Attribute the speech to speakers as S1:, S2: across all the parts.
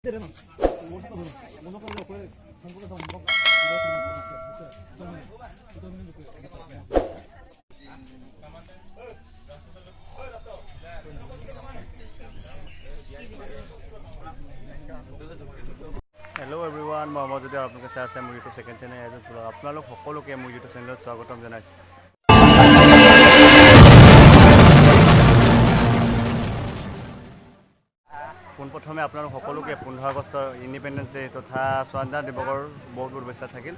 S1: Hello' everyone, মই যদি আপোনালোকে চাই আছে মোৰ ইউটিউব ছেকেণ্ড চেনেল এজন আপোনালোক সকলোকে মোৰ ইউটিউব চেনেলত স্বাগতম জনাইছোঁ। পোনপ্ৰথমে আপোনালোক সকলোকে 15 আগষ্টৰ ইণ্ডিপেণ্ডেন্স ডে তথা স্বাধীনতা দিৱসৰ বহুত বহুত শুভেচ্ছা থাকিল।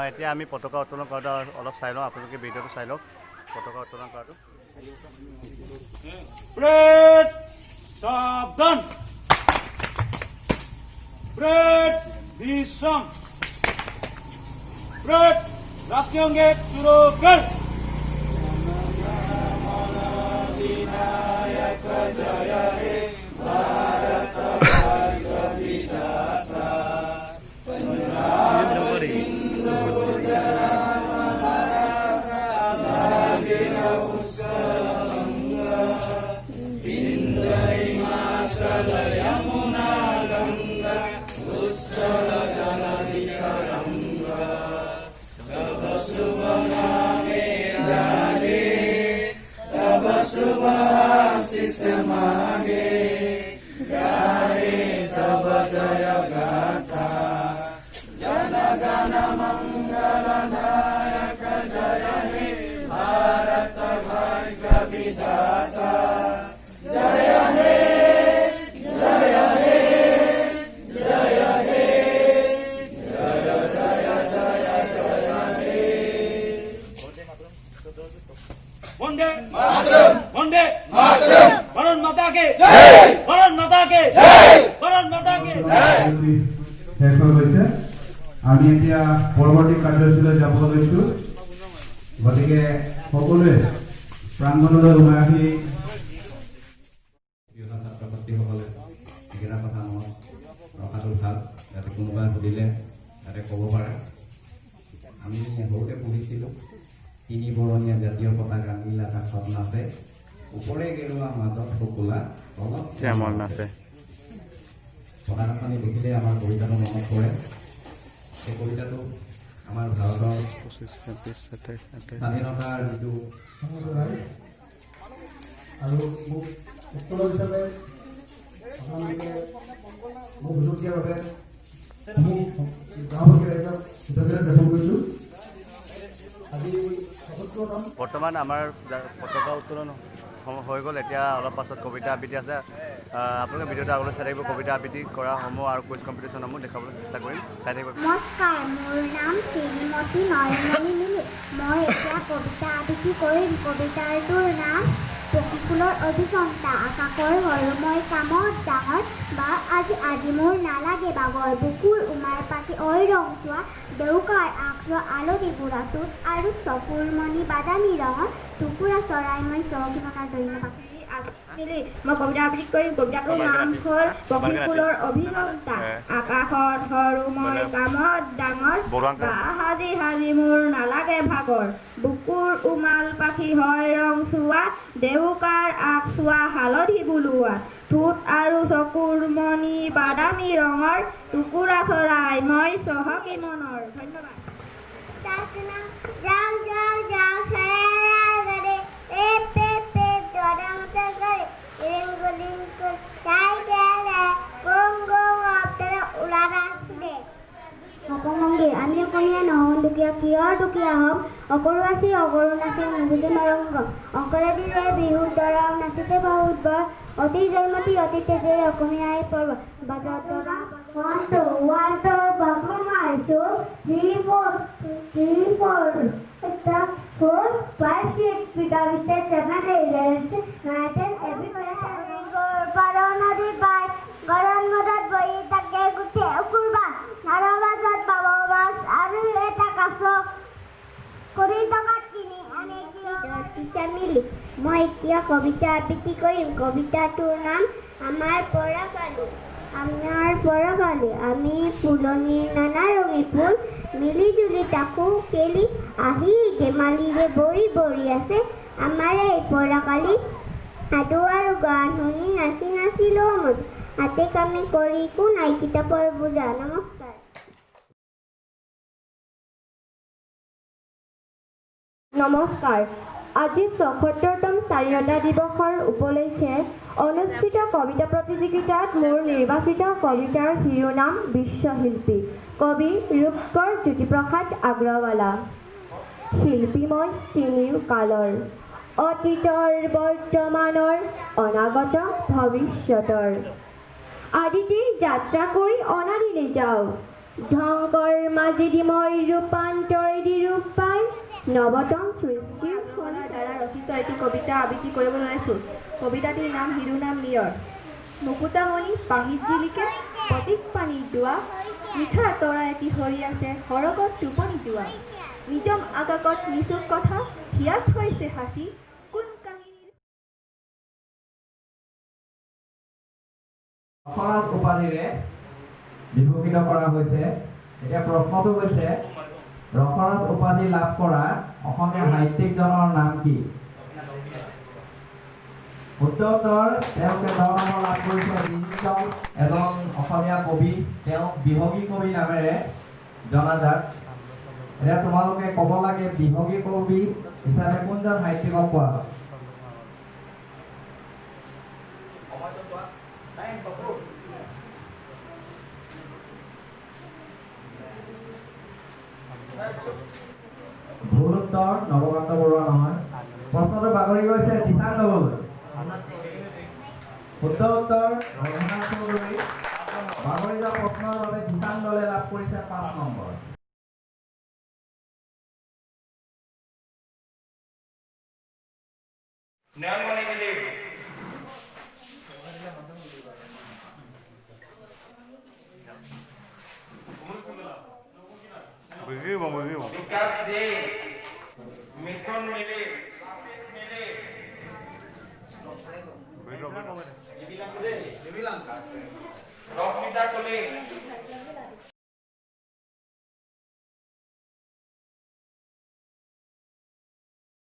S1: এতিয়া আমি পতাকা উত্তোলন কৰাটো অলপ চাই লওঁ, আপোনালোকে ভিডিঅ'টো চাই লওক পতাকা উত্তোলন কৰাটো।
S2: সাবধান, ব্রেড বিশ্রাম, ব্রেড রাষ্ট্রীয় সঙ্গীত শুরু কর। বিনায়ক জয় হে ভারত ভাগ্য বিধাতা, পঞ্জাব সিন্ধু मागे जाए तब जय गाथा, जन गण मंगलदायक जय हे भारत भाग्य विधाता, जय हे जय हे जय हे जय जय जय जय हे। वंदे मातरम, वंदे मातरम, भारत माता के जय, भारत माता के जय, भारत माता के जय।
S3: শেষ হৈ গৈছে। আমি এতিয়া পৰৱৰ্তী কাৰ্যসূচীলৈ যাব লৈছোঁ, গতিকে সকলোৱে প্ৰাংগণলৈ সোমাই আহি ছাত্ৰ ছাত্ৰীসকলে এইকেইটা কথা মনত ৰখাটো ভাল, যাতে কোনোবাই সুধিলে যাতে ক'ব পাৰে। আমি সৰুতে পঢ়িছিলোঁ তিনি বৰণীয়া জাতীয় পতাকা নীল আকাশত নাচে, ওপৰে গেৰুৱা মাজত শুকুলা তলত
S1: শ্যামল নাচে।
S3: পতাকাখনি দেখিলে আমাৰ কবিতাটো মনত পৰে। সেই কবিতাটো আমাৰ ভাৰতৰ স্বাধীনতাৰ যিটো আৰু মোক উত্তৰ হিচাপে আপোনালোকে মোক সুযোগ দিয়াৰ বাবে জ্ঞাপন কৰিছোঁ।
S1: বৰ্তমান আমাৰ পতাকা উত্তোলন হৈ গ'ল, এতিয়া অলপ পাছত কবিতা আবৃত্তি আছে। আপোনালোকে ভিডিঅ'টো আগলৈ চাই থাকিব, কবিতা আবৃত্তি কৰাসমূহ আৰু কুইজ কম্পিটিশ্যনসমূহ দেখাবলৈ চেষ্টা কৰিম, চাই থাকিব।
S4: নমস্কাৰ, মোৰ নাম শ্ৰীমতী নয়নমণি মিলি। মই এতিয়া কবিতা আবৃত্তি কৰিম। কবিতাটোৰ নাম পক্ষীকুলৰ অভিযন্তা। আকাশৰ সৰু মই কামত ডাঙৰ, বা আজি মোৰ নালাগে বাগৰ, বুকুৰ উমাৰ পাখি ঐ ৰং চোৱা, দেউকাৰ আখ চোৱা আলতি বুঢ়া চোত আৰু চকুৰ মণি বাদামী ৰঙৰ, টুকুৰা চৰাই মই চৌকিমতাৰ ধন্যবাদ। মই কবিতা আবৃত্তি কৰিম। কবিতাটোৰ নাম হ'ল পক্ষীকুলৰ অভিযন্তা। আকাশত সৰু মই কামত ডাঙৰ, বা সাজি মোৰ নালাগে ভাগৰ, বুকুৰ উমাল পাখি হয় ৰং চোৱা, দেউকাৰ আখ চোৱা হালধি বুলোৱা, ঠোঁট আৰু চকুৰ মণি বাদামী ৰঙৰ, টুকুৰা চৰাই মই চহকী মনৰ। ধন্যবাদ। আমি অসমীয়া নহওঁ দুখীয়া, কিয় দুখীয়া হ'ম, অকৰু আছি অকৰু নাচি নাচিতে নৰংগ, অংকৰাদিৰে বিহু দৰং নাচিতে বহুত বৰ, অতি জয়মতী অতি তেজে অসমীয়াই পৰ্ব, বাজত 1 2 1 2 perform 2 3 4 3 4 4 5 6 পিকা বিস্তে 7 8 9 10 everybody পাৰণ নদী পাই গৰম মদত বহি তাকে গুঠে উকুৰবা, নাৰবাজত পাব মাছ আৰু এটা কাছ, কৰি টকাত কিনি আনে কিয় মিলি। মই এতিয়া কবিতা আবৃত্তি কৰিম। কবিতাটোৰ নাম আমাৰ পৰাকালি। আমাৰ পৰাকালি আমি ফুলনিৰ নানা ৰঙী ফুল, মিলি জুলি তাকো খেলি আহি ধেমালিৰে বৰি বৰি আছে আমাৰ এই পৰাকালি। সাধু আৰু গান শুনি নাচি নাচিলো মন, হাতে কামে কৰি একো নাই কিতাপৰ বোজা। নমস্কাৰ।
S5: নমস্কাৰ। আজি ৭৪তম স্বাধীনতা দিৱসৰ উপলক্ষে অনুষ্ঠিত কবিতা প্ৰতিযোগিতাত মোৰ নিৰ্বাচিত কবিতাৰ শিৰোনাম বিশ্বশিল্পী। কবি ৰূপকৰ জ্যোতিপ্ৰসাদ আগৰৱালা। শিল্পী মই তিনিও কালৰ, অতীতৰ, বৰ্তমানৰ, অনাগত ভৱিষ্যতৰ। আদিতে যাত্ৰা কৰি অনাদিলৈ যাওঁ, ধ্বংসৰ মাজেদি মই ৰূপান্তৰেদি ৰূপ পাই নৱতম সৃষ্টিৰ ফলৰ দ্বাৰা ৰচিত এটি কবিতা আবৃত্তি কৰিবলৈ ওলাইছোঁ। কবিতাটিৰ নাম শিৰোনাম নিয়ৰ। মুকুতামণি পাহিত জিলিকে পতিত পানীত দোৱা, নিশা তৰা এটি সৰি আছে সৰগত টোপনি যোৱা। নিজম আকাশত নিচুক কথা, হিয়াত হৈছে সাঁচি, কোন কাহিনীৰ
S6: ৰসৰাজ উপাধিৰে বিভূষিত কৰা হৈছে। এতিয়া প্ৰশ্নটো হৈছে ৰসৰাজ উপাধি লাভ কৰা অসমীয়া সাহিত্যিকজনৰ নাম কি? উত্তৰ তেওঁকে 10 নম্বৰ লাভ কৰিছে বিশিষ্ট এজন অসমীয়া কবি, তেওঁ বিহগী কবি নামেৰে জনাজাত। এতিয়া তোমালোকে ক'ব লাগে বিহগী কবি হিচাপে কোনজন সাহিত্যিকক কোৱা হয়? ভুল উত্তৰ, নৱকান্ত বৰুৱা নহয়। প্ৰশ্নটো বাগৰি গৈছে দিচাং দললৈ। শুদ্ধ উত্তৰ ৰঘুনাথ চৌধুৰী। বাগৰি যোৱা প্ৰশ্নৰ বাবে দিচাং দলে লাভ কৰিছে 5 নম্বৰ।
S1: বুজিব
S7: विकास जी मिथुन मिली रश्मिता कोले